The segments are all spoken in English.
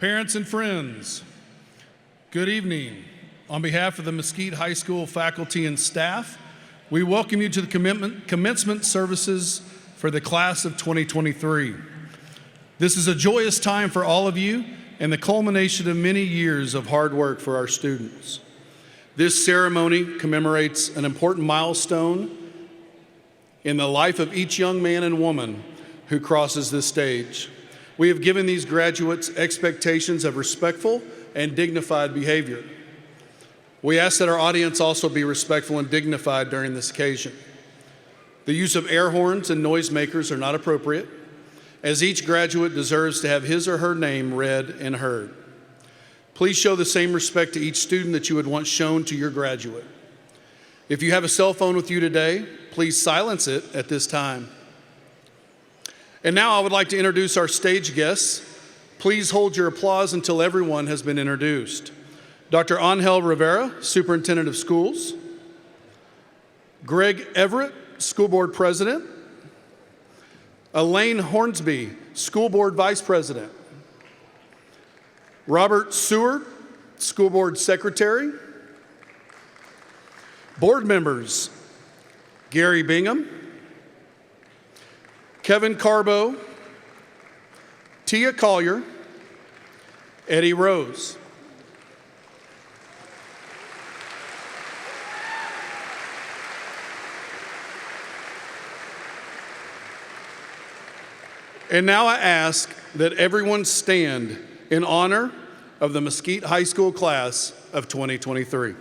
Parents and friends, good evening. On behalf of the Mesquite High School faculty and staff, we welcome you to the commencement services for the class of 2023. This is a joyous time for all of you and the culmination of many years of hard work for our students. This ceremony commemorates an important milestone in the life of each young man and woman who crosses this stage. We have given these graduates expectations of respectful and dignified behavior. We ask that our audience also be respectful and dignified during this occasion. The use of air horns and noisemakers are not appropriate, as each graduate deserves to have his or her name read and heard. Please show the same respect to each student that you would want shown to your graduate. If you have a cell phone with you today, please silence it at this time. And now I would like to introduce our stage guests. Please hold your applause until everyone has been introduced. Dr. Angel Rivera, Superintendent of Schools. Greg Everett, School Board President. Elaine Hornsby, School Board Vice President. Robert Seward, School Board Secretary. Board members, Gary Bingham, Kevin Carbo, Tia Collier, Eddie Rose. And now I ask that everyone stand in honor of the Mesquite High School class of 2023.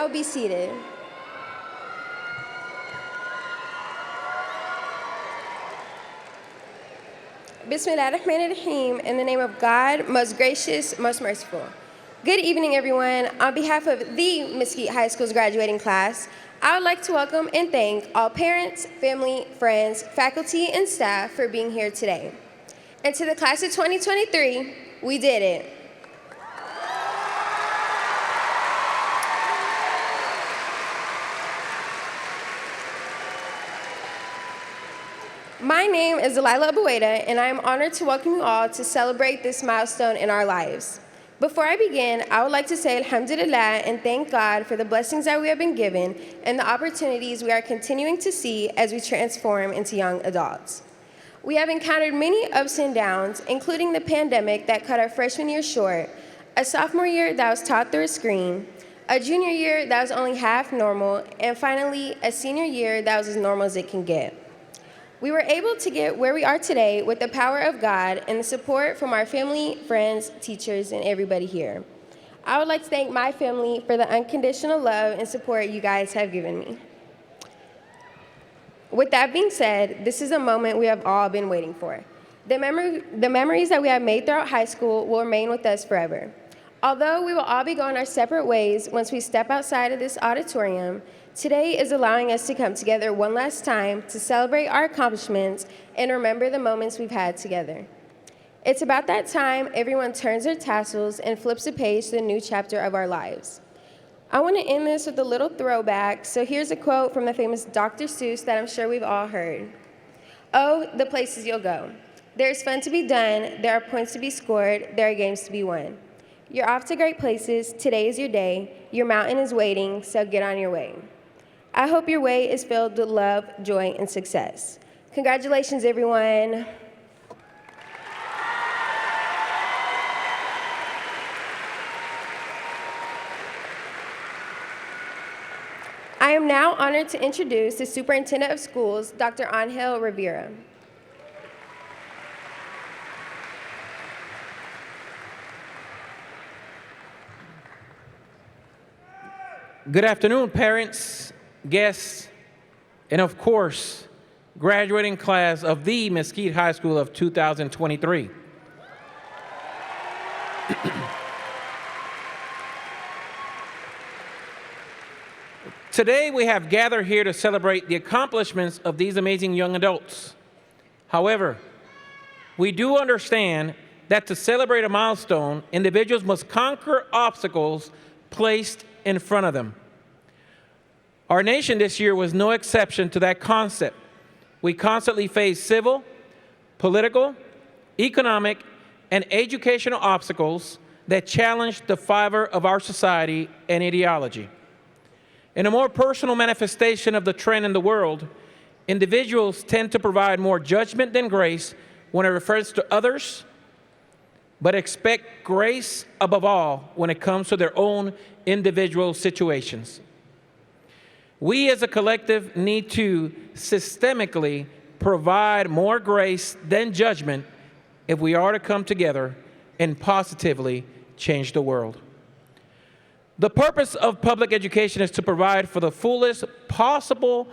now be seated. Bismillah ar-Rahman ar-Rahim, in the name of God, most gracious, most merciful. Good evening, everyone. On behalf of the Mesquite High School's graduating class, I would like to welcome and thank all parents, family, friends, faculty, and staff for being here today. And to the class of 2023, we did it. My name is Delilah Abueda, and I am honored to welcome you all to celebrate this milestone in our lives. Before I begin, I would like to say Alhamdulillah and thank God for the blessings that we have been given and the opportunities we are continuing to see as we transform into young adults. We have encountered many ups and downs, including the pandemic that cut our freshman year short, a sophomore year that was taught through a screen, a junior year that was only half normal, and finally, a senior year that was as normal as it can get. We were able to get where we are today with the power of God and the support from our family, friends, teachers, and everybody here. I would like to thank my family for the unconditional love and support you guys have given me. With that being said, this is a moment we have all been waiting for. The memories that we have made throughout high school will remain with us forever. Although we will all be going our separate ways once we step outside of this auditorium, today is allowing us to come together one last time to celebrate our accomplishments and remember the moments we've had together. It's about that time everyone turns their tassels and flips a page to the new chapter of our lives. I want to end this with a little throwback, so here's a quote from the famous Dr. Seuss that I'm sure we've all heard. "Oh, the places you'll go. There's fun to be done, there are points to be scored, there are games to be won. You're off to great places, today is your day, your mountain is waiting, so get on your way. I hope your way is filled with love, joy, and success." Congratulations, everyone. I am now honored to introduce the Superintendent of Schools, Dr. Angel Rivera. Good afternoon, parents, guests, and of course, graduating class of the Mesquite High School of 2023. Today, we have gathered here to celebrate the accomplishments of these amazing young adults. However, we do understand that to celebrate a milestone, individuals must conquer obstacles placed in front of them. Our nation this year was no exception to that concept. We constantly face civil, political, economic, and educational obstacles that challenge the fiber of our society and ideology. In a more personal manifestation of the trend in the world, individuals tend to provide more judgment than grace when it refers to others, but expect grace above all when it comes to their own individual situations. We as a collective need to systemically provide more grace than judgment if we are to come together and positively change the world. The purpose of public education is to provide for the fullest possible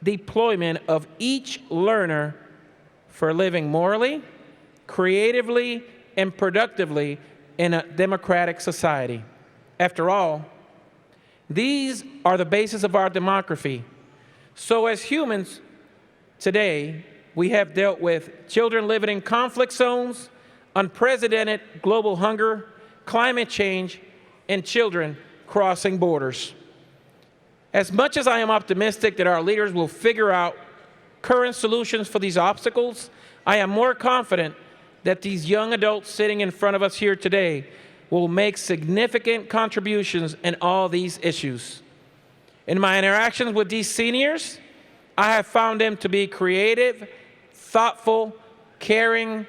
deployment of each learner for living morally, creatively, and productively in a democratic society. After all, these are the basis of our democracy. So as humans today, we have dealt with children living in conflict zones, unprecedented global hunger, climate change, and children crossing borders. As much as I am optimistic that our leaders will figure out current solutions for these obstacles, I am more confident that these young adults sitting in front of us here today will make significant contributions in all these issues. In my interactions with these seniors, I have found them to be creative, thoughtful, caring,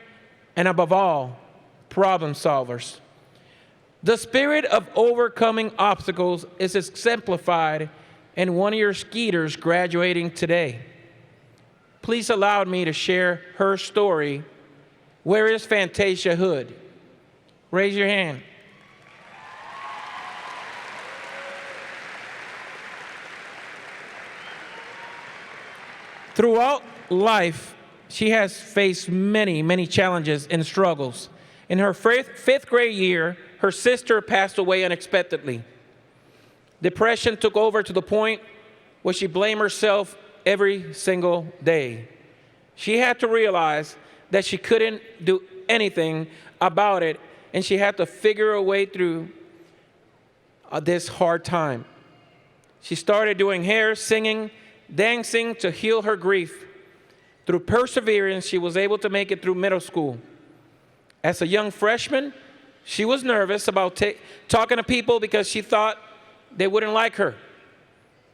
and above all, problem solvers. The spirit of overcoming obstacles is exemplified in one of your Skeeters graduating today. Please allow me to share her story. Where is Fantasia Hood? Raise your hand. Throughout life, she has faced many, many challenges and struggles. In her fifth grade year, her sister passed away unexpectedly. Depression took over to the point where she blamed herself every single day. She had to realize that she couldn't do anything about it, and she had to figure a way through this hard time. She started doing hair, singing, dancing to heal her grief. Through perseverance, she was able to make it through middle school. As a young freshman, she was nervous about talking to people because she thought they wouldn't like her.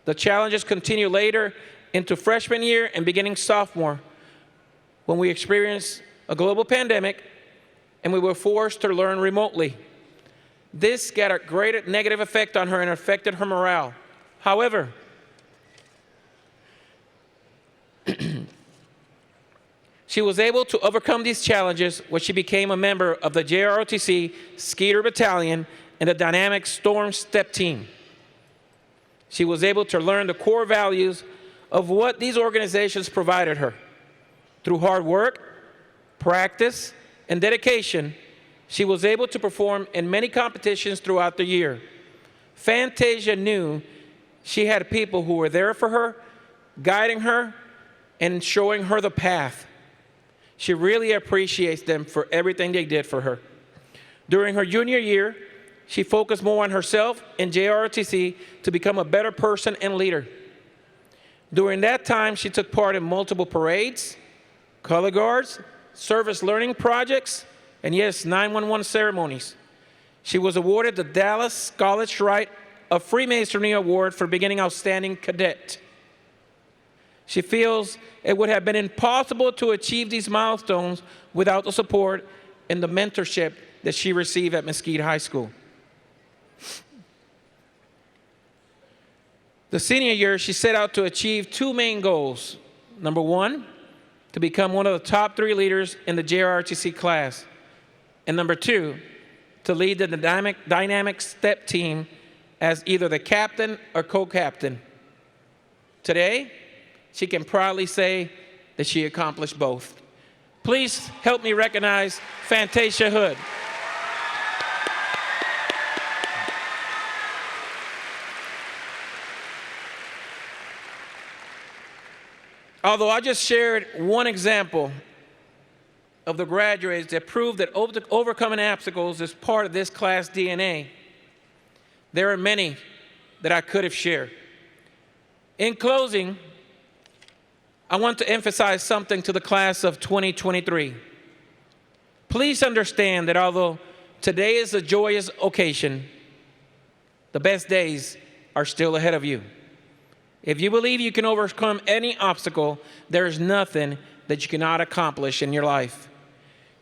The challenges continued later into freshman year and beginning sophomore, when we experienced a global pandemic and we were forced to learn remotely. This got a great negative effect on her and affected her morale. However, she was able to overcome these challenges when she became a member of the JROTC Skeeter Battalion and the Dynamic Storm Step Team. She was able to learn the core values of what these organizations provided her. Through hard work, practice, and dedication, she was able to perform in many competitions throughout the year. Fantasia knew she had people who were there for her, guiding her, and showing her the path. She really appreciates them for everything they did for her. During her junior year, she focused more on herself and JROTC to become a better person and leader. During that time, she took part in multiple parades, color guards, service learning projects, and yes, 911 ceremonies. She was awarded the Dallas College Rite of Freemasonry Award for beginning outstanding cadet. She feels it would have been impossible to achieve these milestones without the support and the mentorship that she received at Mesquite High School. The senior year, she set out to achieve two main goals. Number one, to become one of the top 3 leaders in the JROTC class. And number two, to lead the dynamic step team as either the captain or co-captain. Today, she can proudly say that she accomplished both. Please help me recognize Fantasia Hood. Although I just shared one example of the graduates that proved that overcoming obstacles is part of this class DNA, there are many that I could have shared. In closing, I want to emphasize something to the class of 2023. Please understand that although today is a joyous occasion, the best days are still ahead of you. If you believe you can overcome any obstacle, there is nothing that you cannot accomplish in your life.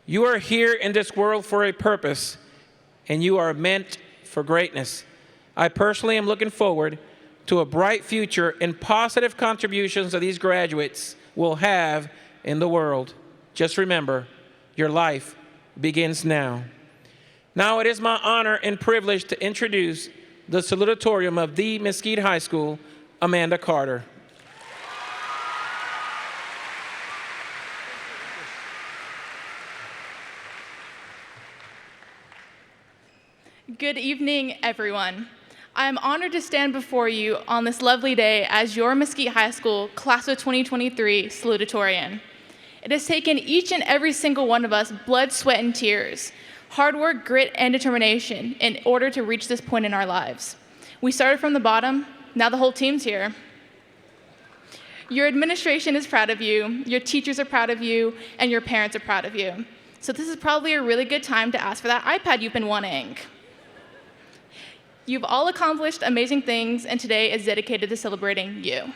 You are here in this world for a purpose, and you are meant for greatness. I personally am looking forward to a bright future and positive contributions that these graduates will have in the world. Just remember, your life begins now. Now it is my honor and privilege to introduce the salutatorium of the Mesquite High School, Amanda Carter. Good evening, everyone. I am honored to stand before you on this lovely day as your Mesquite High School Class of 2023 salutatorian. It has taken each and every single one of us blood, sweat, and tears, hard work, grit, and determination in order to reach this point in our lives. We started from the bottom, now the whole team's here. Your administration is proud of you, your teachers are proud of you, and your parents are proud of you. So this is probably a really good time to ask for that iPad you've been wanting. You've all accomplished amazing things, and today is dedicated to celebrating you.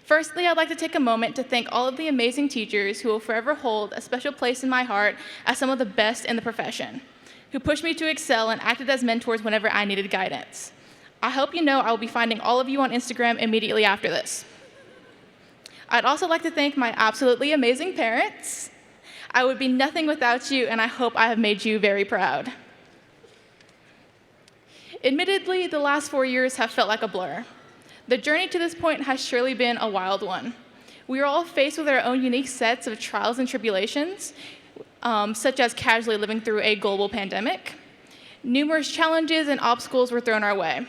Firstly, I'd like to take a moment to thank all of the amazing teachers who will forever hold a special place in my heart as some of the best in the profession, who pushed me to excel and acted as mentors whenever I needed guidance. I hope you know I will be finding all of you on Instagram immediately after this. I'd also like to thank my absolutely amazing parents. I would be nothing without you, and I hope I have made you very proud. Admittedly, the last 4 years have felt like a blur. The journey to this point has surely been a wild one. We are all faced with our own unique sets of trials and tribulations, such as casually living through a global pandemic. Numerous challenges and obstacles were thrown our way.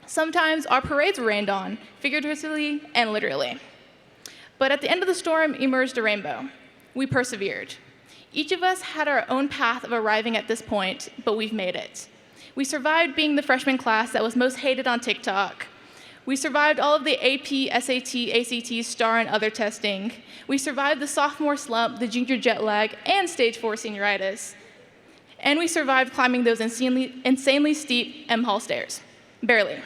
Sometimes our parades were rained on, figuratively and literally. But at the end of the storm emerged a rainbow. We persevered. Each of us had our own path of arriving at this point, but we've made it. We survived being the freshman class that was most hated on TikTok. We survived all of the AP, SAT, ACT, STAR, and other testing. We survived the sophomore slump, the junior jet lag, and stage 4 senioritis. And we survived climbing those insanely steep M Hall stairs. Barely.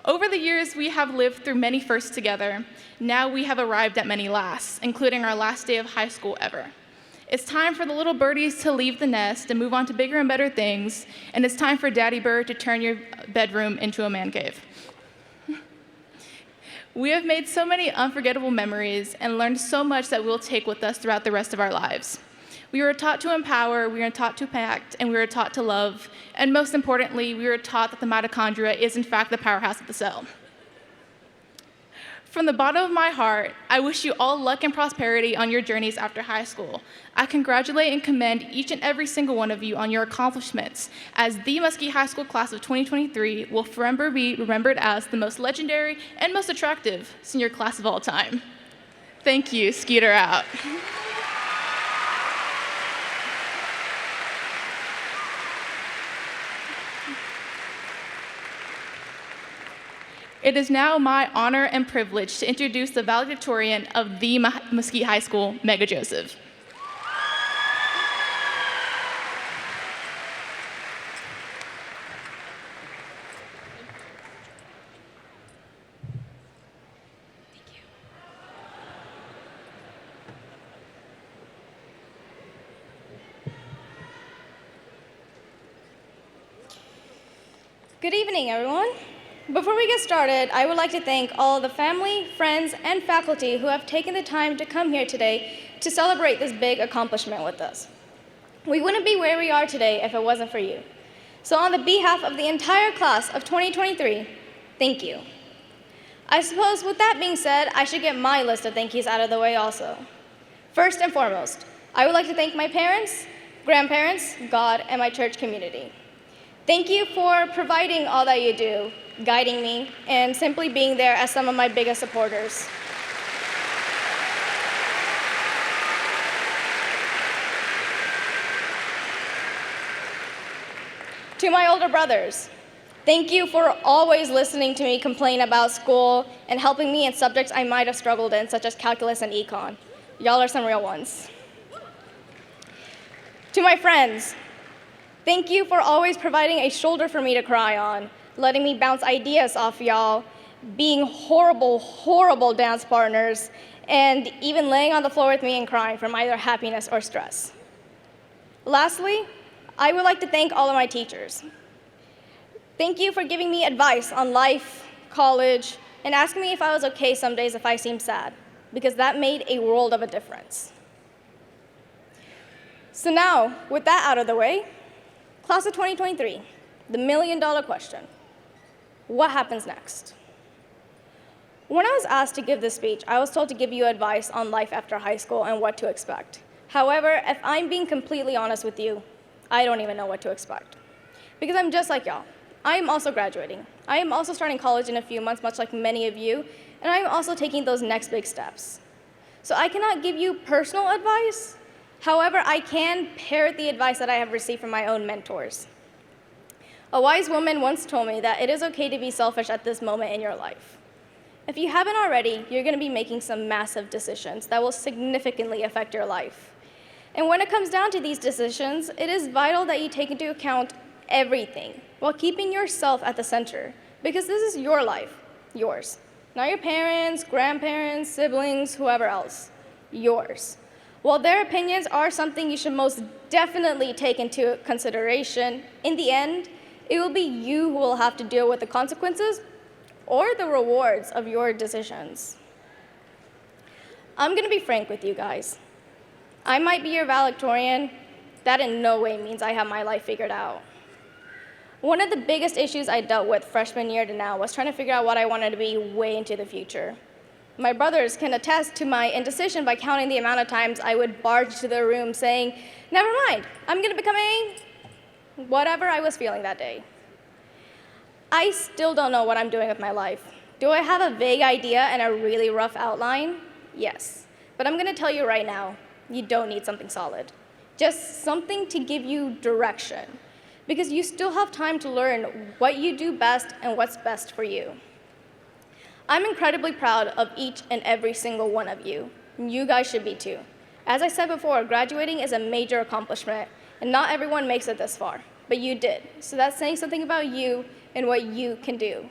Over the years, we have lived through many firsts together. Now we have arrived at many lasts, including our last day of high school ever. It's time for the little birdies to leave the nest and move on to bigger and better things, and it's time for Daddy Bird to turn your bedroom into a man cave. We have made so many unforgettable memories and learned so much that we'll take with us throughout the rest of our lives. We were taught to empower, we were taught to pact, and we were taught to love, and most importantly, we were taught that the mitochondria is in fact the powerhouse of the cell. From the bottom of my heart, I wish you all luck and prosperity on your journeys after high school. I congratulate and commend each and every single one of you on your accomplishments, as the Muskie High School class of 2023 will forever be remembered as the most legendary and most attractive senior class of all time. Thank you. Skeeter out. It is now my honor and privilege to introduce the valedictorian of the Mesquite High School, Mega Joseph. Good evening, everyone. Before we get started, I would like to thank all of the family, friends, and faculty who have taken the time to come here today to celebrate this big accomplishment with us. We wouldn't be where we are today if it wasn't for you. So on the behalf of the entire class of 2023, thank you. I suppose with that being said, I should get my list of thank yous out of the way also. First and foremost, I would like to thank my parents, grandparents, God, and my church community. Thank you for providing all that you do, guiding me, and simply being there as some of my biggest supporters. To my older brothers, thank you for always listening to me complain about school and helping me in subjects I might have struggled in, such as calculus and econ. Y'all are some real ones. To my friends, thank you for always providing a shoulder for me to cry on, letting me bounce ideas off y'all, being horrible, horrible dance partners, and even laying on the floor with me and crying from either happiness or stress. Lastly, I would like to thank all of my teachers. Thank you for giving me advice on life, college, and asking me if I was okay some days if I seemed sad, because that made a world of a difference. So now, with that out of the way, class of 2023, the million-dollar question. What happens next? When I was asked to give this speech, I was told to give you advice on life after high school and what to expect. However, if I'm being completely honest with you, I don't even know what to expect. Because I'm just like y'all. I am also graduating. I am also starting college in a few months, much like many of you, and I'm also taking those next big steps. So I cannot give you personal advice. However, I can parrot the advice that I have received from my own mentors. A wise woman once told me that it is okay to be selfish at this moment in your life. If you haven't already, you're going to be making some massive decisions that will significantly affect your life. And when it comes down to these decisions, it is vital that you take into account everything while keeping yourself at the center, because this is your life, yours. Not your parents, grandparents, siblings, whoever else, yours. While their opinions are something you should most definitely take into consideration, in the end, it will be you who will have to deal with the consequences or the rewards of your decisions. I'm going to be frank with you guys. I might be your valedictorian. That in no way means I have my life figured out. One of the biggest issues I dealt with freshman year to now was trying to figure out what I wanted to be way into the future. My brothers can attest to my indecision by counting the amount of times I would barge to their room saying, "Never mind, I'm going to become a whatever I was feeling that day." I still don't know what I'm doing with my life. Do I have a vague idea and a really rough outline? Yes. But I'm going to tell you right now, you don't need something solid. Just something to give you direction, because you still have time to learn what you do best and what's best for you. I'm incredibly proud of each and every single one of you. You guys should be too. As I said before, graduating is a major accomplishment, and not everyone makes it this far, but you did. So that's saying something about you and what you can do.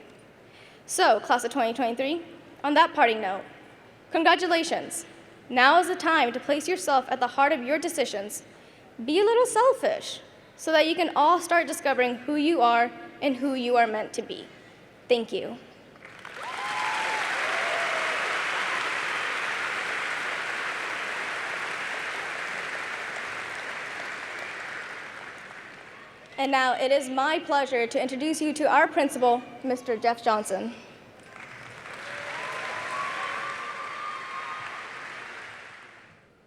So, class of 2023, on that parting note, congratulations. Now is the time to place yourself at the heart of your decisions. Be a little selfish so that you can all start discovering who you are and who you are meant to be. Thank you. And now it is my pleasure to introduce you to our principal, Mr. Jeff Johnson.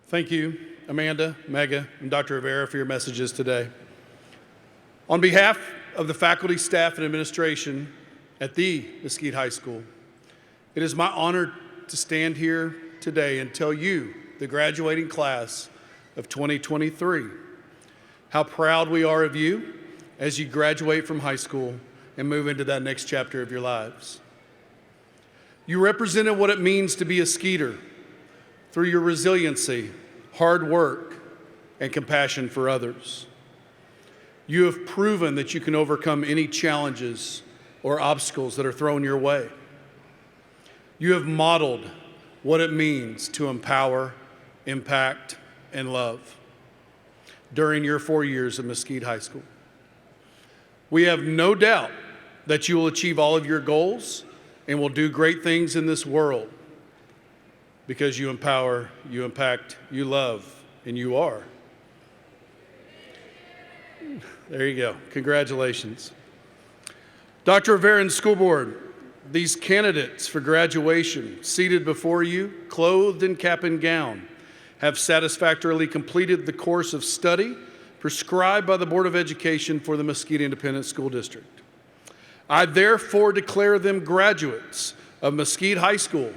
Thank you, Amanda, Mega, and Dr. Rivera for your messages today. On behalf of the faculty, staff, and administration at the Mesquite High School, it is my honor to stand here today and tell you, the graduating class of 2023, how proud we are of you as you graduate from high school and move into that next chapter of your lives. You represented what it means to be a Skeeter through your resiliency, hard work, and compassion for others. You have proven that you can overcome any challenges or obstacles that are thrown your way. You have modeled what it means to empower, impact, and love during your 4 years at Mesquite High School. We have no doubt that you will achieve all of your goals and will do great things in this world because you empower, you impact, you love, and you are. There you go. Congratulations. Dr. Rivera and School Board, these candidates for graduation seated before you, clothed in cap and gown, have satisfactorily completed the course of study prescribed by the Board of Education for the Mesquite Independent School District. I therefore declare them graduates of Mesquite High School,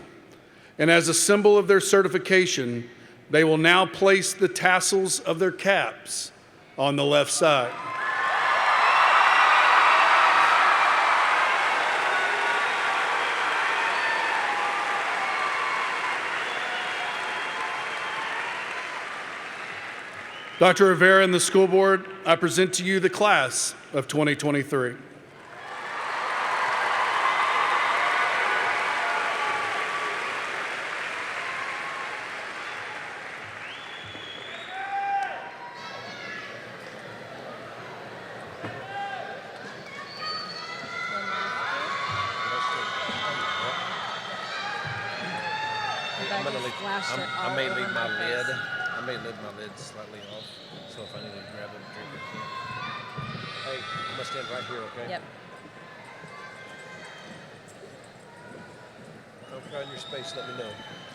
and as a symbol of their certification, they will now place the tassels of their caps on the left side. Dr. Rivera and the school board, I present to you the class of 2023. I may leave my lid. I may leave my lid slightly off, so if I need to grab a drink, I can. Hey, I'm gonna stand right here, okay? Yep. Don't find your space. Let me know.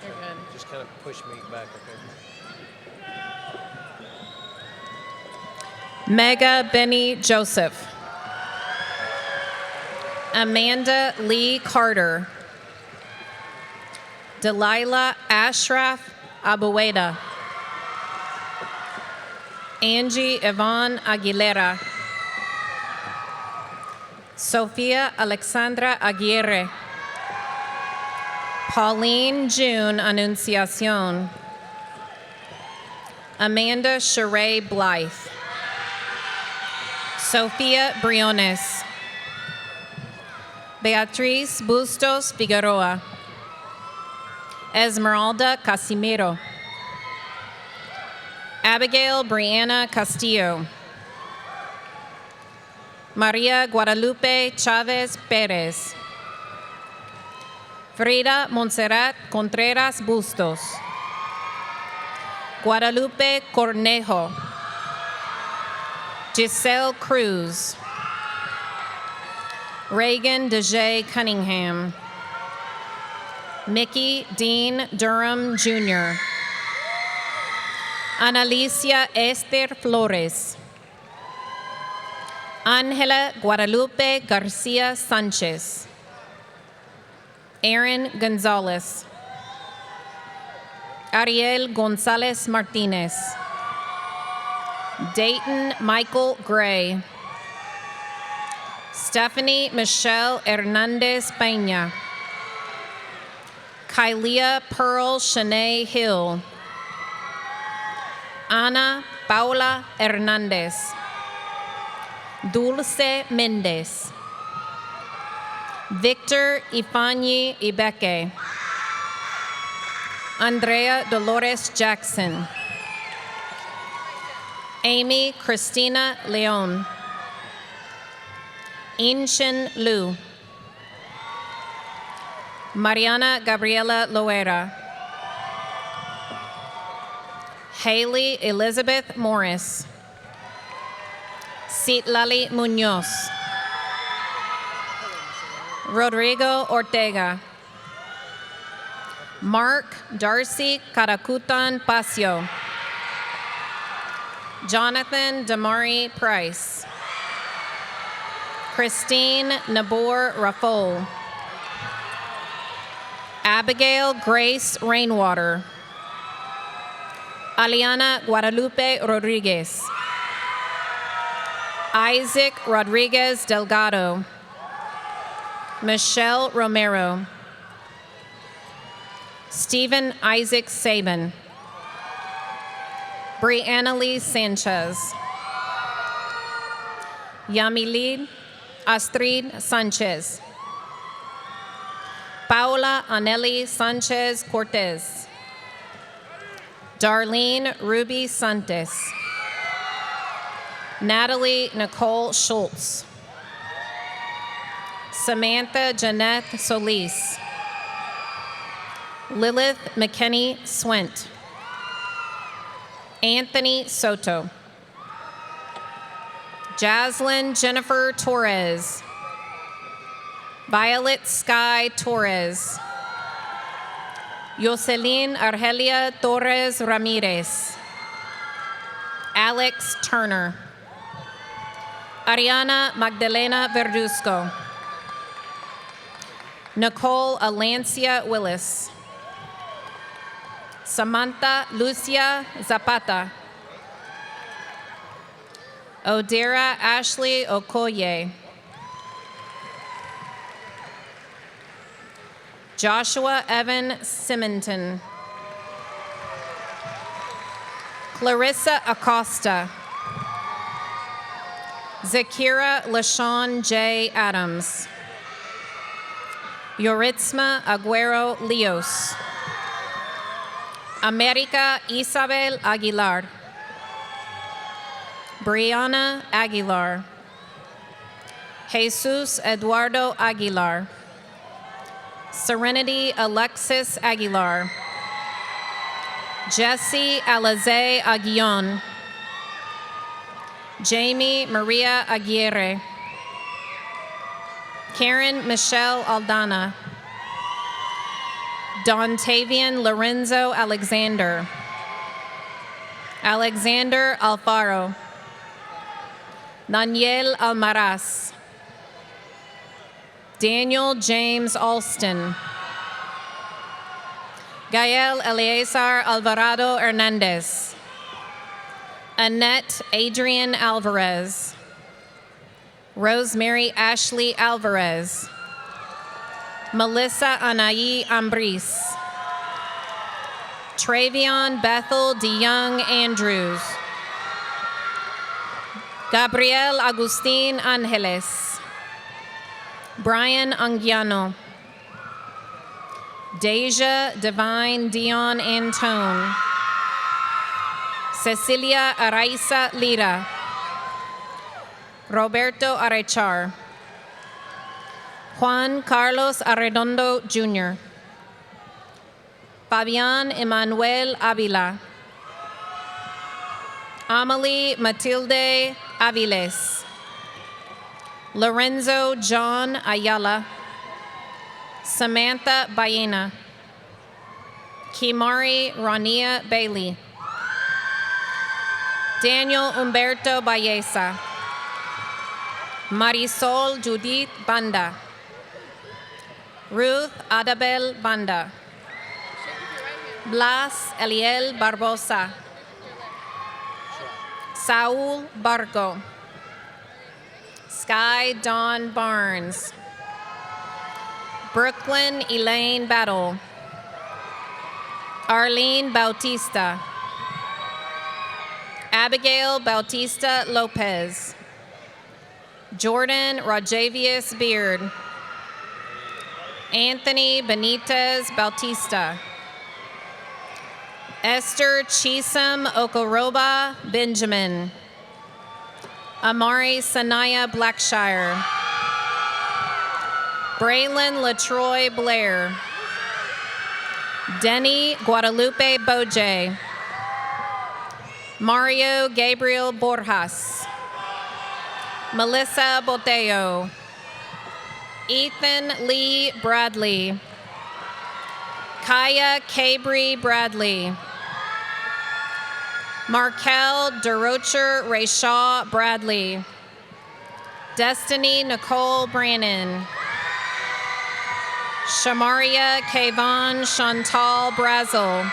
You're good. Just kind of push me back, okay? Mega Benny Joseph. Amanda Lee Carter. Delilah Ashraf Abueda. Angie Yvonne Aguilera. Sofia Alexandra Aguirre. Pauline June Annunciacion. Amanda Sheree Blythe. Sofia Briones. Beatriz Bustos Figueroa. Esmeralda Casimiro. Abigail Brianna Castillo. Maria Guadalupe Chavez Perez. Frida Montserrat Contreras Bustos. Guadalupe Cornejo. Giselle Cruz. Reagan DeJay Cunningham. Mickey Dean Durham Jr., Analicia Esther Flores, Ángela Guadalupe Garcia Sanchez, Aaron Gonzalez, Ariel Gonzalez Martinez, Dayton Michael Gray, Stephanie Michelle Hernandez Peña, Kylia Pearl Shanae Hill, Ana Paula Hernandez, Dulce Mendez, Victor Ifeanyi Ibeke, Andrea Dolores Jackson, Amy Christina Leon, Inshin Liu, Mariana Gabriela Loera, Haley Elizabeth Morris, Citlali Munoz, Rodrigo Ortega, Mark Darcy Karakutan Pasio, Jonathan Damari Price, Christine Nabor Rafol, Abigail Grace Rainwater, Aliana Guadalupe Rodriguez, Isaac Rodriguez Delgado, Michelle Romero, Stephen Isaac Sabin, Brianna Lee Sanchez, Yamilid Astrid Sanchez, Paula Aneli Sanchez Cortez, Darlene Ruby Santos, Natalie Nicole Schultz, Samantha Jeanette Solis, Lilith McKinney Swent, Anthony Soto, Jaslyn Jennifer Torres, Violet Sky Torres, Jocelyn Argelia Torres Ramirez, Alex Turner, Ariana Magdalena Verduzco, Nicole Alancia Willis, Samantha Lucia Zapata, Odera Ashley Okoye, Joshua Evan Simonton, Clarissa Acosta, Zakira LaShawn J. Adams, Yoritzma Aguero Leos, America Isabel Aguilar, Brianna Aguilar, Jesus Eduardo Aguilar, Serenity Alexis Aguilar, Jesse Alize Aguillon, Jamie Maria Aguirre, Karen Michelle Aldana, Dontavian Lorenzo Alexander, Alexander Alfaro, Daniel Almaraz, Daniel James Alston, Gael Eleazar Alvarado Hernandez, Annette Adrian Alvarez, Rosemary Ashley Alvarez, Melissa Anaí Ambris, Travion Bethel DeYoung Andrews, Gabriel Agustin Angeles, Brian Anguiano, Deja Divine Dion Antone, Cecilia Araiza Lira, Roberto Arechar, Juan Carlos Arredondo Jr., Fabian Emmanuel Avila, Amelie Matilde Aviles, Lorenzo John Ayala, Samantha Baena, Kimari Rania Bailey. Daniel Humberto Ballesa. Marisol Judith Banda. Ruth Adabel Banda. Blas Eliel Barbosa. Saul Barco. Sky Dawn Barnes. Brooklyn Elaine Battle. Arlene Bautista. Abigail Bautista Lopez. Jordan Rajavius Beard. Anthony Benitez Bautista. Esther Chisholm Okoroba Benjamin. Amari Sanaya Blackshire. Braylon Latroy Blair. Denny Guadalupe Boje. Mario Gabriel Borjas. Melissa Boteo. Ethan Lee Bradley. Kaya Cabry Bradley. Markel DeRocher Rayshaw Bradley. Destiny Nicole Brannon. Shamaria Kayvon Chantal Brazel.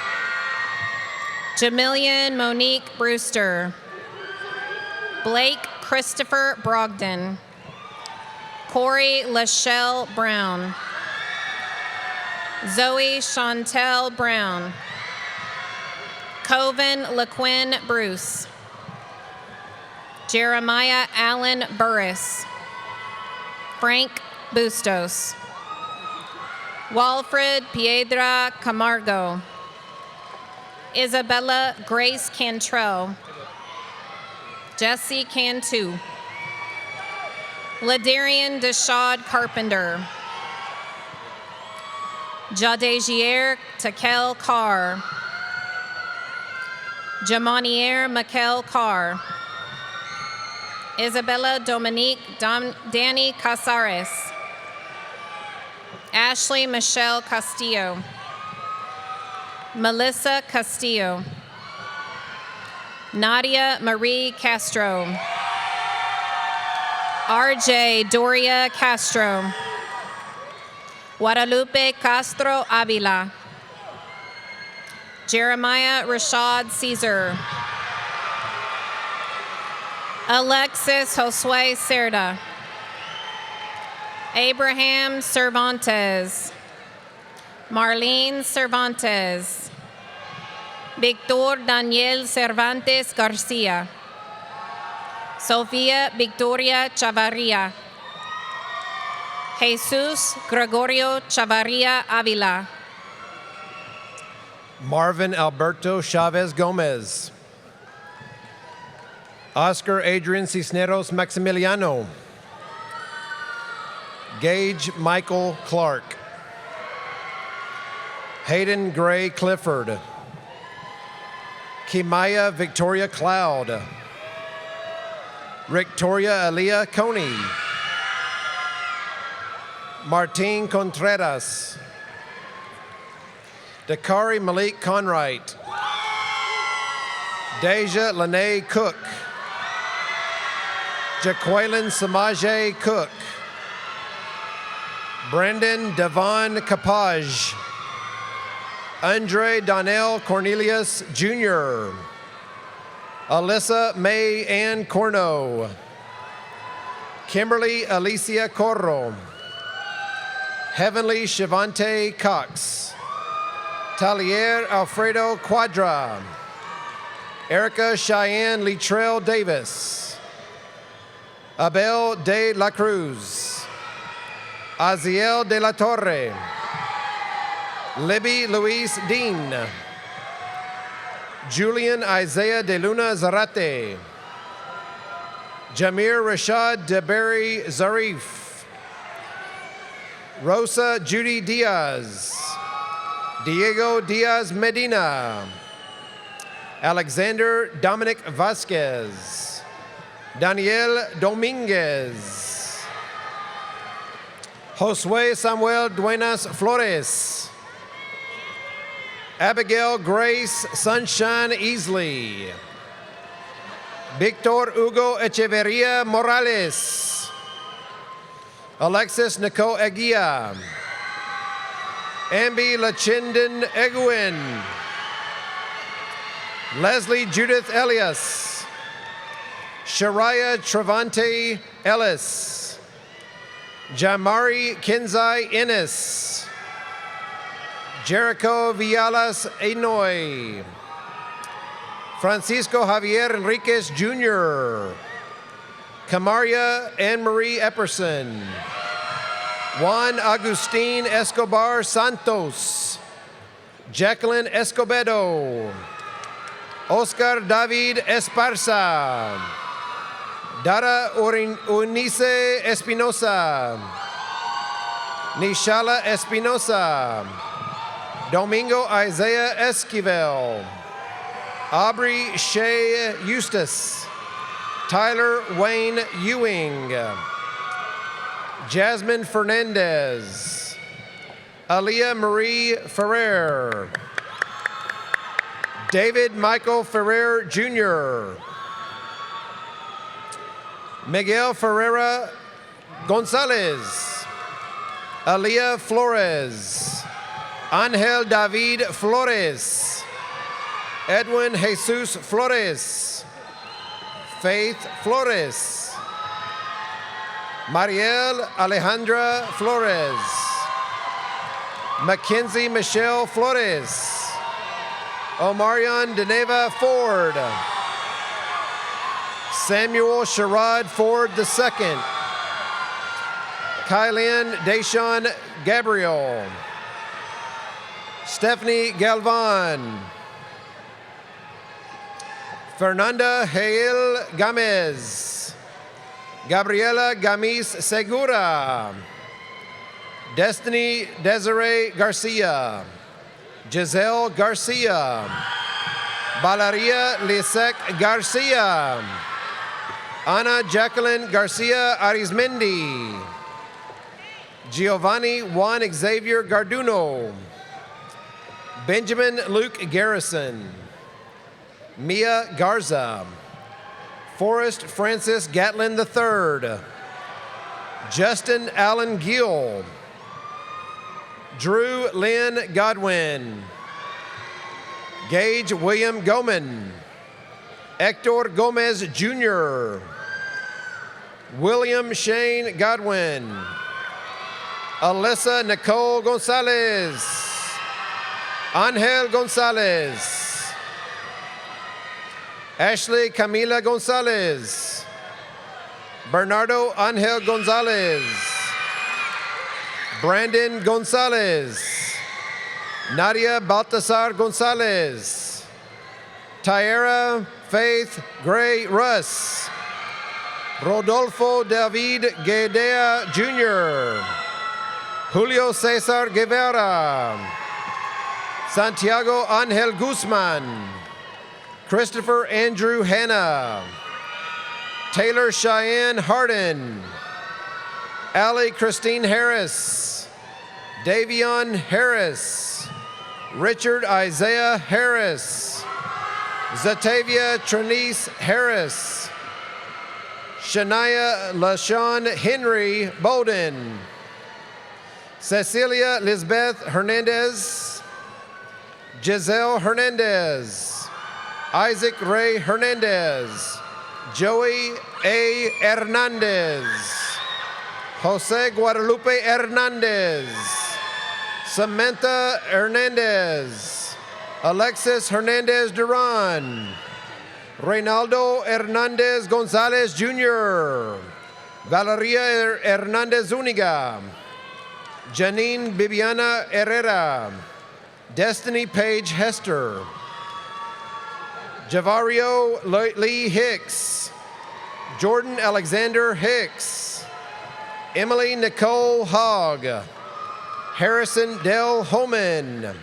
Jamilian Monique Brewster. Blake Christopher Brogdon. Corey Lachelle Brown. Zoe Chantel Brown. Coven LaQuinn Bruce. Jeremiah Allen Burris. Frank Bustos. Walfred Piedra Camargo. Isabella Grace Cantrell. Jesse Cantu. Ladarian Deshad Carpenter. Jadejier Takel Carr. Jamonier Mikel Carr. Isabella Dominique Danny Casares. Ashley Michelle Castillo. Melissa Castillo. Nadia Marie Castro. RJ Doria Castro. Guadalupe Castro Avila. Jeremiah Rashad Caesar. Alexis Josue Cerda. Abraham Cervantes. Marlene Cervantes. Victor Daniel Cervantes Garcia. Sofia Victoria Chavarria. Jesus Gregorio Chavarria Avila. Marvin Alberto Chavez Gomez. Oscar Adrian Cisneros Maximiliano. Gage Michael Clark. Hayden Gray Clifford. Kimaya Victoria Cloud. Victoria Aliyah Coney. Martin Contreras. Dakari Malik Conwright. Deja Lene Cook. Jaqueline Samaje Cook. Brendan Devon Capage. Andre Donnell Cornelius Jr. Alyssa May Ann Corno. Kimberly Alicia Corro. Heavenly Shivante Cox. Talier Alfredo Quadra. Erica Cheyenne Littrell Davis. Abel de la Cruz. Aziel de la Torre. Libby Luis Dean. Julian Isaiah de Luna Zarate. Jamir Rashad DeBerry Zarif. Rosa Judy Diaz. Diego Diaz Medina. Alexander Dominic Vasquez. Daniel Dominguez. Josue Samuel Duenas Flores. Abigail Grace Sunshine Easley. Victor Hugo Echeverria Morales. Alexis Nicole Eguia. Ambi Lachinden Eguin. Leslie Judith Elias. Shariah Travante Ellis. Jamari Kenzai Ennis. Jericho Villalas Enoy. Francisco Javier Enriquez Jr. Camaria Anne-Marie Epperson. Juan Agustin Escobar Santos. Jacqueline Escobedo. Oscar David Esparza. Dara Unice Espinosa. Nishala Espinosa. Domingo Isaiah Esquivel. Aubrey Shea Eustace. Tyler Wayne Ewing. Jasmine Fernandez. Aaliyah Marie Ferrer. David Michael Ferrer Jr. Miguel Ferreira Gonzalez. Aaliyah Flores. Angel David Flores. Edwin Jesus Flores. Faith Flores. Mariel Alejandra Flores. Mackenzie Michelle Flores. Omarion Deneva Ford. Samuel Sherrod Ford II. Kylian Deshawn Gabriel. Stephanie Galvan. Fernanda Jael Gamez. Gabriela Gamis Segura. Destiny Desiree Garcia. Giselle Garcia. Valeria Lisek Garcia. Ana Jacqueline Garcia Arizmendi. Giovanni Juan Xavier Garduno. Benjamin Luke Garrison. Mia Garza. Forrest Francis Gatlin III. Justin Allen Gill. Drew Lynn Godwin. Gage William Goman. Hector Gomez Jr. William Shane Godwin. Alyssa Nicole Gonzalez. Angel Gonzalez. Ashley Camila Gonzalez. Bernardo Angel Gonzalez. Brandon Gonzalez. Nadia Baltasar Gonzalez. Tyara Faith Gray Russ. Rodolfo David Guedea Jr. Julio Cesar Guevara. Santiago Angel Guzman. Christopher Andrew Hanna. Taylor Cheyenne Harden. Allie Christine Harris. Davion Harris. Richard Isaiah Harris. Zatavia Trinice Harris. Shania LaShawn Henry Bowden. Cecilia Lisbeth Hernandez. Giselle Hernandez. Isaac Ray Hernandez. Joey A. Hernandez. Jose Guadalupe Hernandez. Samantha Hernandez. Alexis Hernandez Duran. Reynaldo Hernandez Gonzalez Jr. Valeria Hernandez Zuniga. Janine Bibiana Herrera. Destiny Page Hester. Javario Lee Hicks. Jordan Alexander Hicks. Emily Nicole Hogg. Harrison Dell Homan.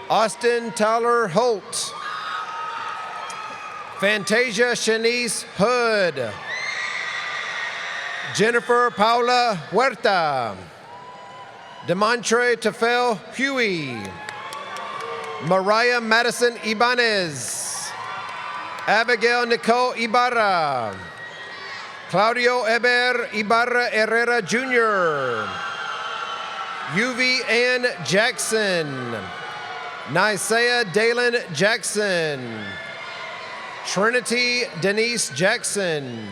Austin Tyler Holt. Fantasia Shanice Hood. Jennifer Paula Huerta. Demontre Tefel Huey. Mariah Madison Ibanez. Abigail Nicole Ibarra. Claudio Eber Ibarra Herrera Jr. Yuvi Ann Jackson. Nisea Dalen Jackson. Trinity Denise Jackson.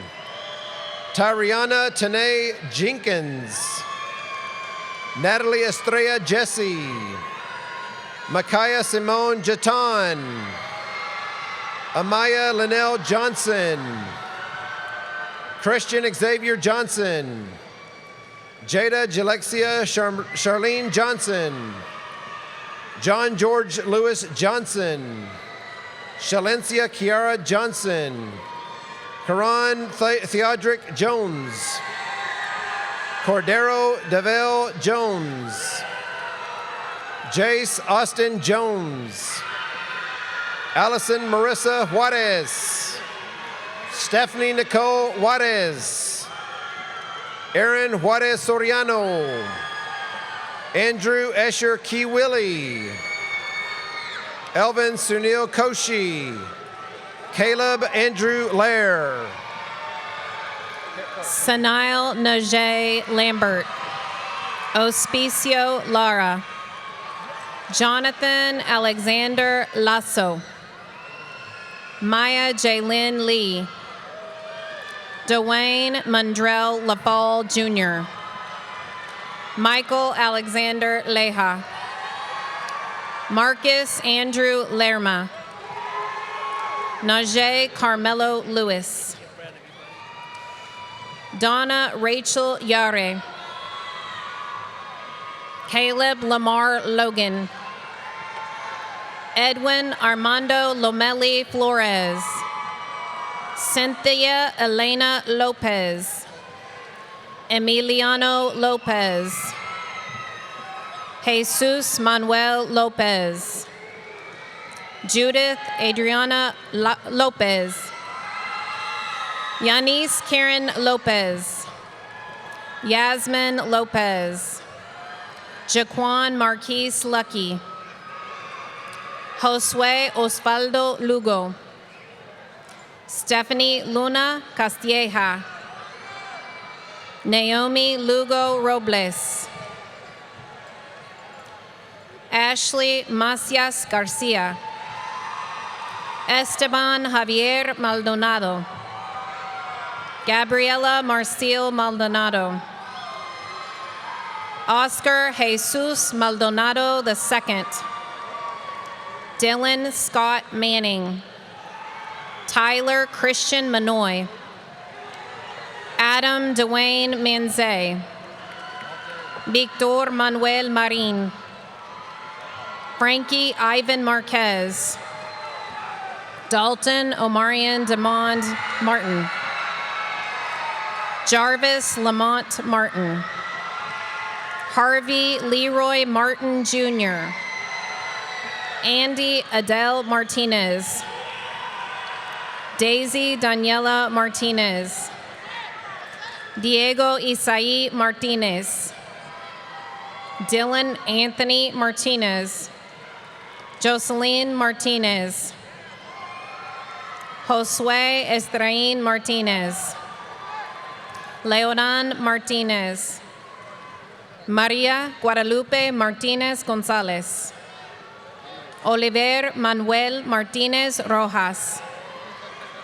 Tariana Tanae Jenkins. Natalie Estrella Jesse. Micaiah Simone Jatan. Amaya Linnell Johnson. Christian Xavier Johnson. Jada Jalexia Charlene Johnson. John George Lewis Johnson. Shalencia Kiara Johnson. Karan Theodric Jones. Cordero Devell Jones. Jace Austin Jones. Allison Marissa Juarez. Stephanie Nicole Juarez. Aaron Juarez Soriano. Andrew Escher Kiwillie. Elvin Sunil Koshi. Caleb Andrew Lair. Sanile Najee Lambert. Auspicio Lara. Jonathan Alexander Lasso. Maya Jaylin Lee. Dwayne Mundrell Lafall Jr. Michael Alexander Leja. Marcus Andrew Lerma. Najee Carmelo Lewis. Donna Rachel Yare. Caleb Lamar Logan. Edwin Armando Lomeli Flores. Cynthia Elena Lopez. Emiliano Lopez. Jesus Manuel Lopez. Judith Adriana Lopez. Yanis Karen Lopez. Yasmin Lopez. Jaquan Marquise Lucky. Josue Osvaldo Lugo. Stephanie Luna Castilleja. Naomi Lugo Robles. Ashley Macias Garcia. Esteban Javier Maldonado. Gabriela Marcil Maldonado. Oscar Jesus Maldonado II. Dylan Scott Manning. Tyler Christian Manoy. Adam Dwayne Manze. Victor Manuel Marin. Frankie Ivan Marquez. Dalton Omarion Demond Martin. Jarvis Lamont Martin. Harvey Leroy Martin Jr. Andy Adele Martinez. Daisy Daniela Martinez. Diego Isai Martinez. Dylan Anthony Martinez. Jocelyn Martinez. Josue Estrain Martinez. Leonan Martinez. Maria Guadalupe Martinez Gonzalez. Oliver Manuel Martinez Rojas.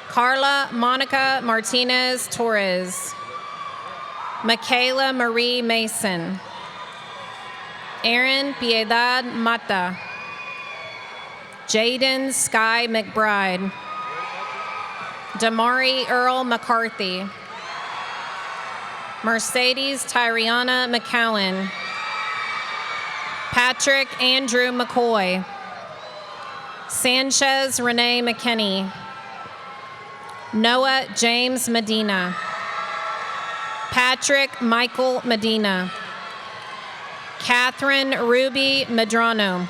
Carla Monica Martinez Torres. Michaela Marie Mason. Aaron Piedad Mata. Jaden Sky McBride. Damari Earl McCarthy. Mercedes Tyriana McCowan. Patrick Andrew McCoy. Sanchez Renee McKinney. Noah James Medina. Patrick Michael Medina. Catherine Ruby Medrano.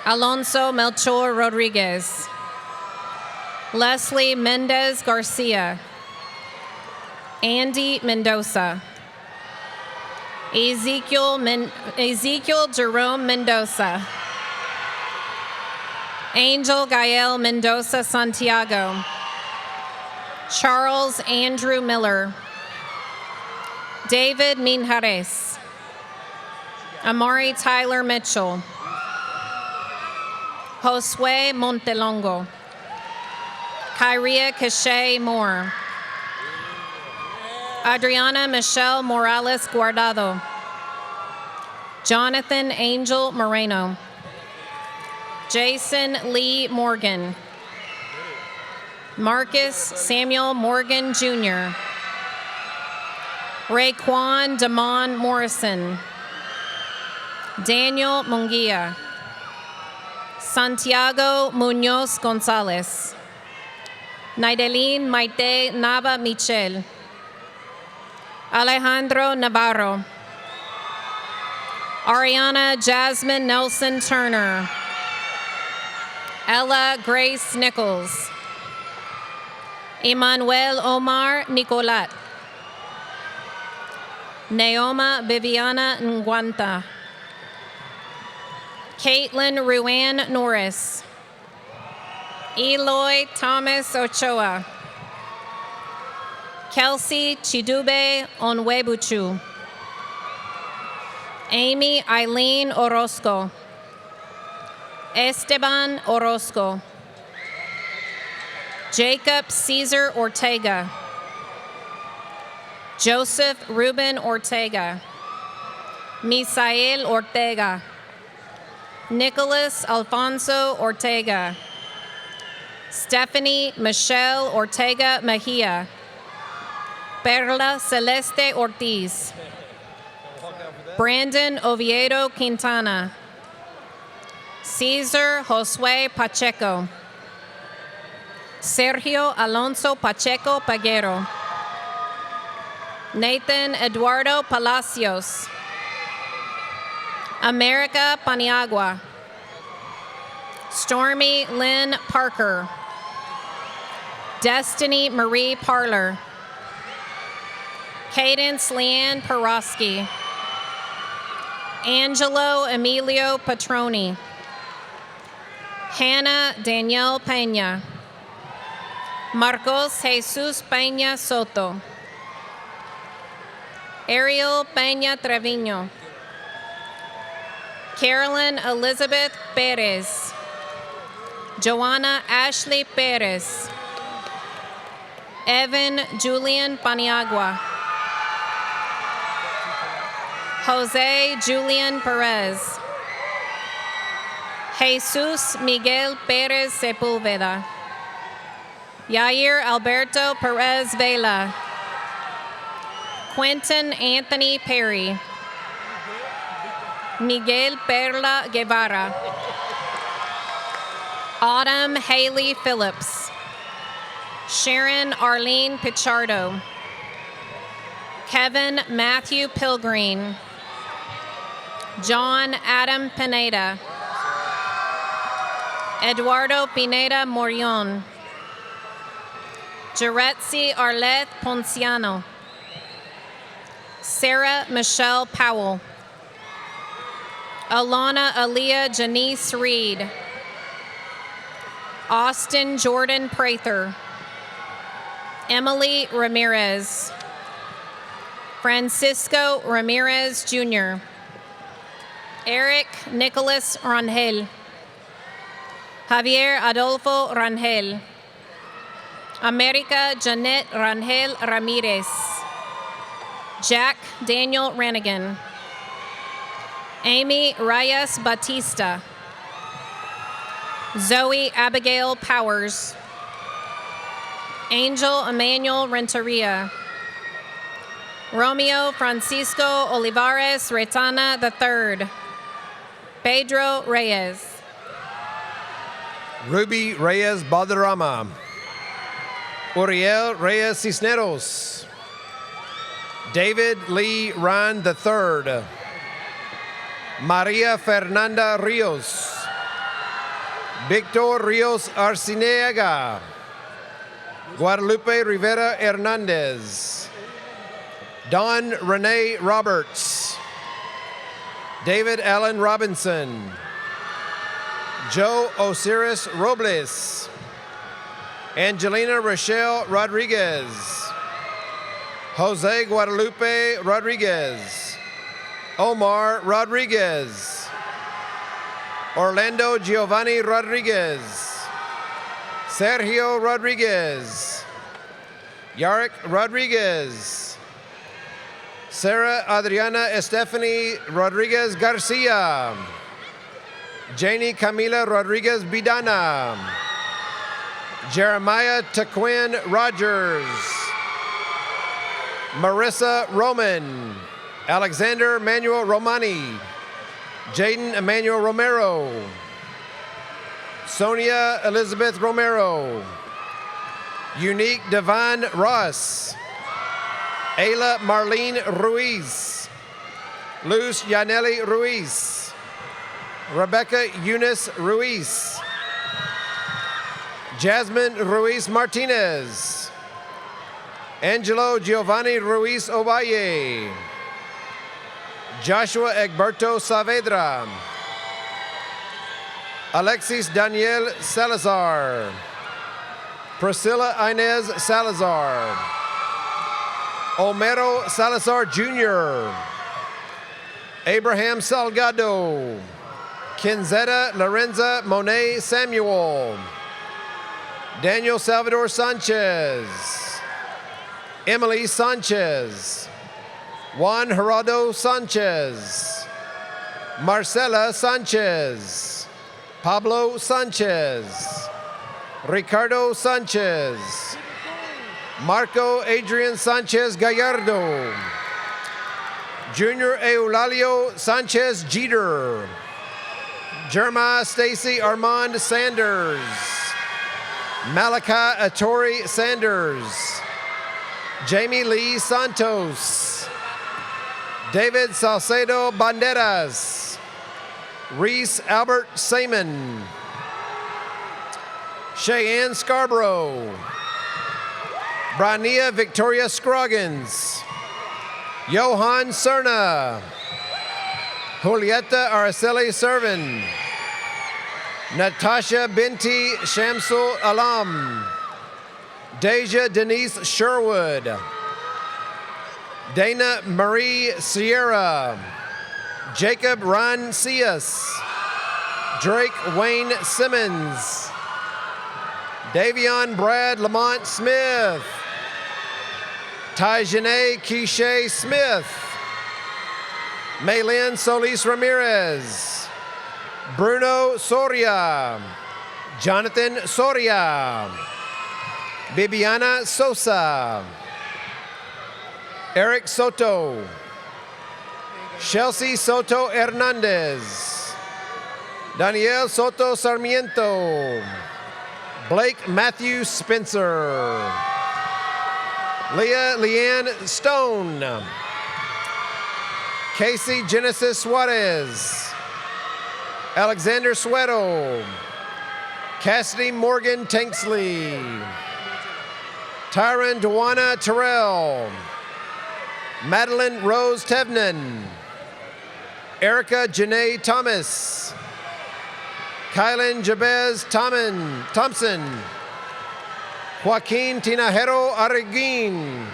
Alonso Melchor Rodriguez. Leslie Mendez Garcia. Andy Mendoza. Ezekiel Jerome Mendoza. Angel Gael Mendoza Santiago. Charles Andrew Miller. David Minjares. Amari Tyler Mitchell. Josue Montelongo. Kyria Cachet Moore. Adriana Michelle Morales Guardado. Jonathan Angel Moreno. Jason Lee Morgan. Marcus Samuel Morgan Jr. Raekwon Damon Morrison. Daniel Munguia. Santiago Munoz Gonzalez. Naidelin Maite Nava Michel. Alejandro Navarro. Ariana Jasmine Nelson Turner. Ella Grace Nichols. Emmanuel Omar Nicolat. Naoma Viviana Nguanta. Caitlin Ruan Norris. Eloy Thomas Ochoa. Kelsey Chidube Onwebuchu. Amy Eileen Orozco. Esteban Orozco. Jacob Cesar Ortega. Joseph Ruben Ortega. Misael Ortega. Nicholas Alfonso Ortega. Stephanie Michelle Ortega Mejia. Perla Celeste Ortiz. Brandon Oviedo Quintana. Cesar Josue Pacheco. Sergio Alonso Pacheco Paguero. Nathan Eduardo Palacios. America Paniagua. Stormy Lynn Parker. Destiny Marie Parler. Cadence Leanne Peroski. Angelo Emilio Patroni. Hannah Danielle Peña. Marcos Jesus Peña Soto. Ariel Peña Trevino. Carolyn Elizabeth Perez. Joanna Ashley Perez. Evan Julian Paniagua. Jose Julian Perez. Jesus Miguel Perez Sepúlveda. Yair Alberto Perez Vela. Quentin Anthony Perry. Miguel Perla Guevara. Autumn Haley Phillips. Sharon Arlene Pichardo. Kevin Matthew Pilgreen. John Adam Pineda. Eduardo Pineda Morion. Jaretzi Arleth Ponciano. Sarah Michelle Powell. Alana Aaliyah Janice Reed. Austin Jordan Prather. Emily Ramirez. Francisco Ramirez Jr. Eric Nicholas Rangel. Javier Adolfo Rangel. America Janet Rangel Ramirez. Jack Daniel Ranigan. Amy Reyes Batista. Zoe Abigail Powers. Angel Emmanuel Renteria. Romeo Francisco Olivares Retana III. Pedro Reyes. Ruby Reyes Valderrama. Uriel Reyes Cisneros. David Lee Ryan III. Maria Fernanda Rios. Victor Rios Arciniega. Guadalupe Rivera Hernandez. Don Renee Roberts. David Allen Robinson. Joe Osiris Robles. Angelina Rochelle Rodriguez. Jose Guadalupe Rodriguez. Omar Rodriguez. Orlando Giovanni Rodriguez. Sergio Rodriguez. Yarek Rodriguez. Sarah Adriana Estefany Rodriguez Garcia. Janie Camila Rodriguez Bidana. Jeremiah Taquin Rogers. Marissa Roman. Alexander Manuel Romani. Jaden Emmanuel Romero. Sonia Elizabeth Romero. Unique Devon Ross. Ayla Marlene Ruiz. Luz Yaneli Ruiz. Rebecca Eunice Ruiz. Jasmine Ruiz Martinez. Angelo Giovanni Ruiz Ovalle. Joshua Egberto Saavedra. Alexis Daniel Salazar. Priscilla Inez Salazar. Homero Salazar Jr. Abraham Salgado. Kinzetta Lorenza Monet Samuel. Daniel Salvador Sanchez. Emily Sanchez. Juan Gerardo Sanchez. Marcela Sanchez. Pablo Sanchez. Ricardo Sanchez. Marco Adrian Sanchez Gallardo. Junior Eulalio Sanchez Jeter. Jerma Stacy Armand Sanders. Malika Atori Sanders. Jamie Lee Santos. David Salcedo Banderas. Reese Albert Seaman. Cheyenne Scarborough. Brania Victoria Scroggins. Johan Cerna. Julieta Araceli Servin. Natasha Binti Shamsul Alam. Deja Denise Sherwood. Dana Marie Sierra. Jacob Ron Cias. Drake Wayne Simmons. Davion Brad Lamont Smith. Tajane Keisha Smith. Maylin Solis Ramirez. Bruno Soria. Jonathan Soria. Bibiana Sosa. Eric Soto. Chelsea Soto Hernandez. Daniel Soto Sarmiento. Blake Matthew Spencer. Leah Leanne Stone. Casey Genesis Suarez. Alexander Sueto. Cassidy Morgan Tanksley. Tyron Dewana Terrell. Madeline Rose Tevnan. Erica Janae Thomas. Kylan Jabez Thompson. Joaquin Tinajero Arguin.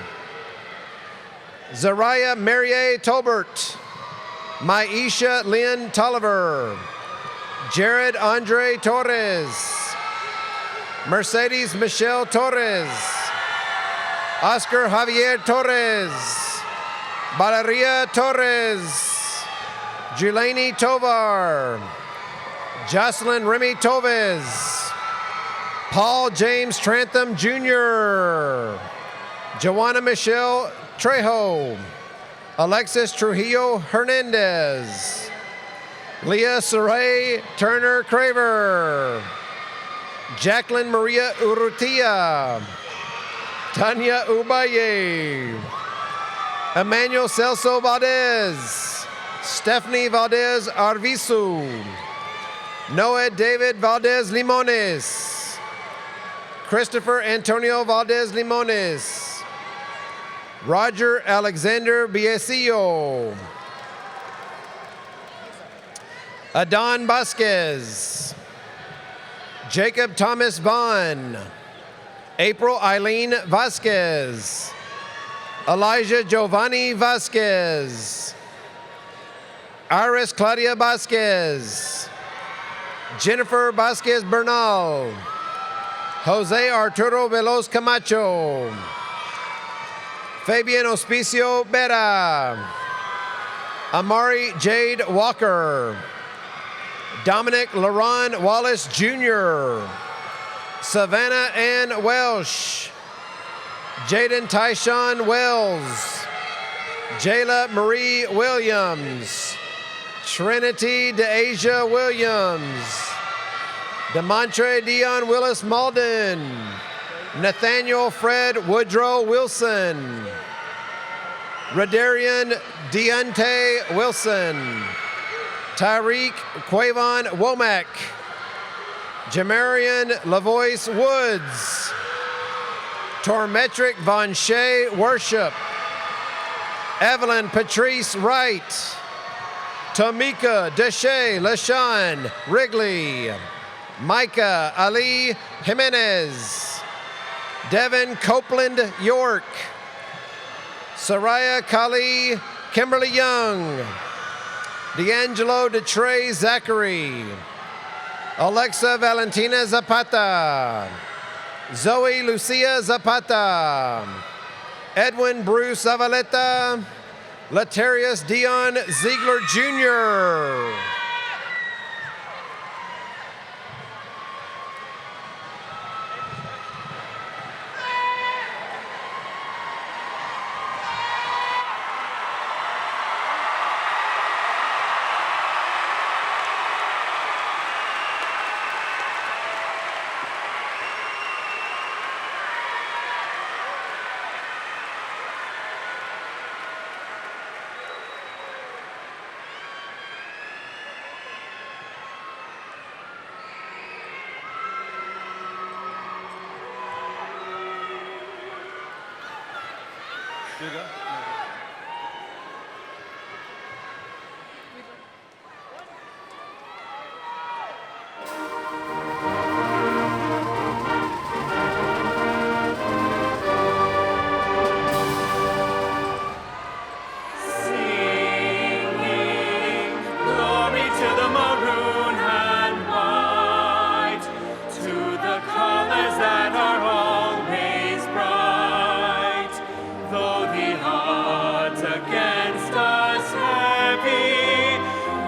Zariah Marie Tolbert. Maisha Lynn Tolliver. Jared Andre Torres. Mercedes Michelle Torres. Oscar Javier Torres. Valeria Torres. Julani Tovar. Jocelyn Remy Toves. Paul James Trantham Jr. Joanna Michelle Trejo. Alexis Trujillo Hernandez. Leah Saray Turner Craver. Jacqueline Maria Urrutia. Tanya Ubaye. Emmanuel Celso Valdez. Stephanie Valdez Arvizu. Noah David Valdez Limones. Christopher Antonio Valdez Limones. Roger Alexander Biesillo. Adon Vasquez. Jacob Thomas Vaughn. April Eileen Vasquez. Elijah Giovanni Vasquez. Iris Claudia Vasquez. Jennifer Vasquez Bernal. Jose Arturo Veloz Camacho. Fabian Hospicio Bera. Amari Jade Walker. Dominic Laron Wallace Jr. Savannah Ann Welsh. Jaden Tyshawn Wells. Jayla Marie Williams. Trinity DeAsia Williams. Demontre Dion Willis Malden. Nathaniel Fred Woodrow Wilson. Radarian Deontay Wilson. Tyreek Quavon Womack. Jamarian Lavois Woods. Tormetric Von Shea Worship. Evelyn Patrice Wright. Tamika Deshay LaShawn Wrigley. Micah Ali Jimenez. Devin Copeland York. Soraya Kali Kimberly Young. D'Angelo DeTrey Zachary. Alexa Valentina Zapata. Zoe Lucia Zapata. Edwin Bruce Zavaleta. Latarius Dion Ziegler Jr. Glory to the maroon and white, to the colors that are always bright. Though the odds against us heavy,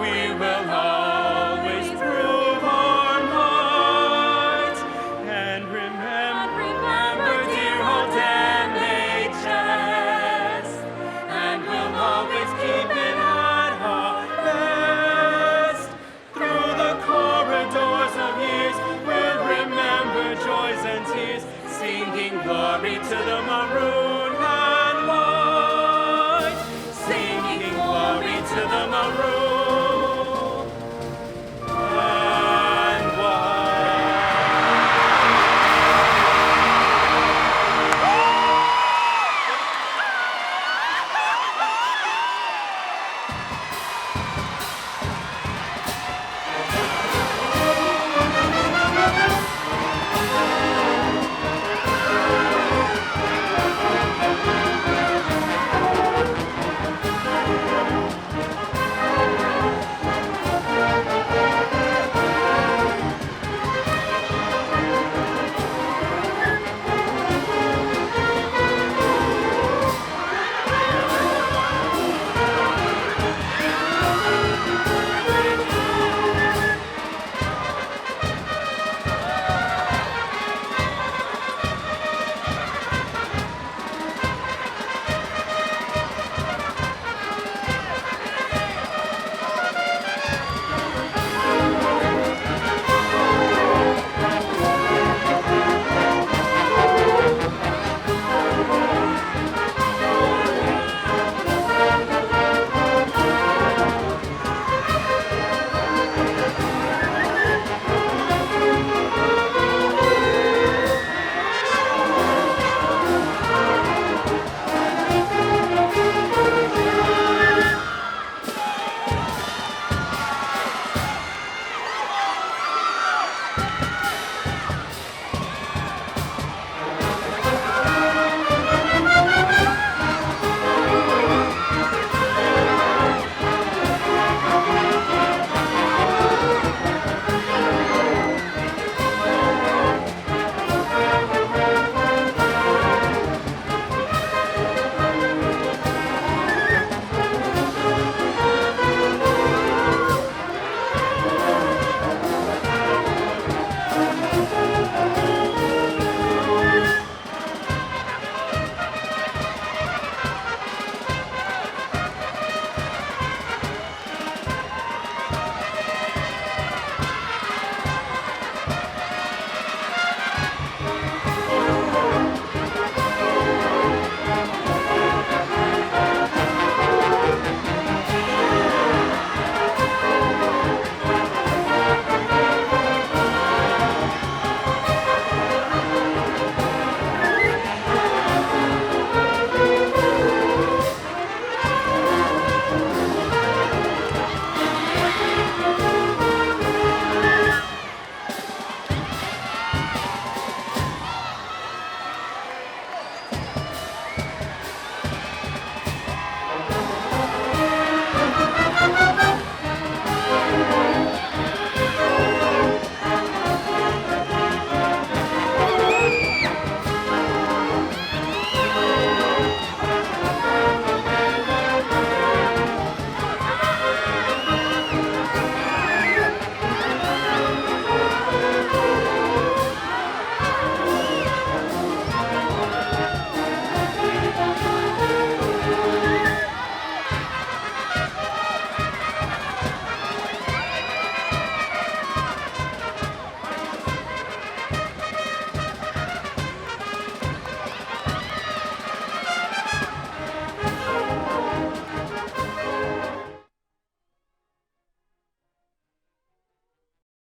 we will always prove our might. And remember dear old MHS, and we'll always keep it at our best. Through the corridors of years, we'll remember joys and tears, singing glory to the maroon and white, singing glory to the maroon and